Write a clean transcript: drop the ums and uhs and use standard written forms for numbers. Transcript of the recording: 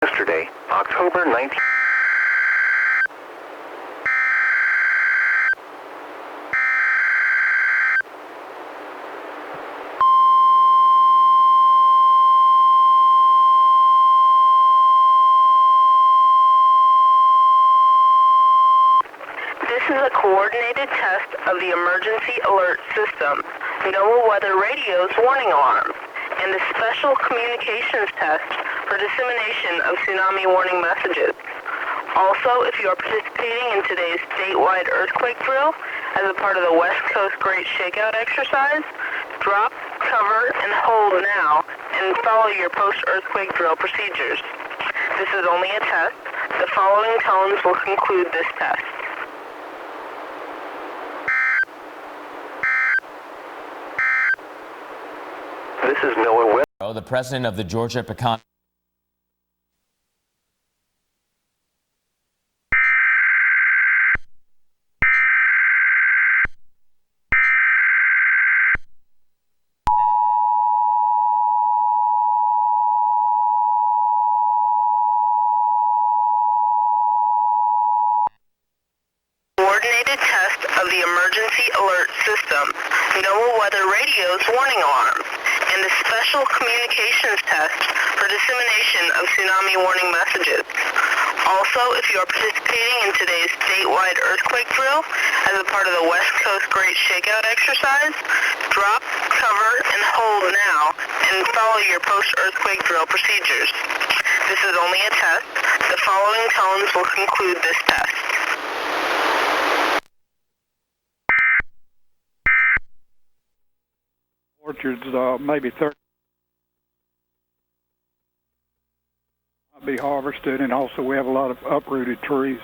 Yesterday, October 19th. This is a coordinated test of the emergency alert system, NOAA Weather Radio's warning alarm, and a special communications test for dissemination of tsunami warning messages. Also, if you are participating in today's statewide earthquake drill as a part of the West Coast Great Shakeout exercise, drop, cover, and hold now and follow your post-earthquake drill procedures. This is only a test. The following tones will conclude this test. This is NOAA Weather. The president of the Georgia Pecan. Coordinated test of the emergency alert system, NOAA Weather Radio's warning alarm, and a special communications test for dissemination of tsunami warning messages. Also, if you are participating in today's statewide earthquake drill as a part of the West Coast Great Shakeout exercise, drop, cover, and hold now and follow your post-earthquake drill procedures. This is only a test. The following tones will conclude this test. Orchards, maybe 30 might be harvested, and also we have a lot of uprooted trees.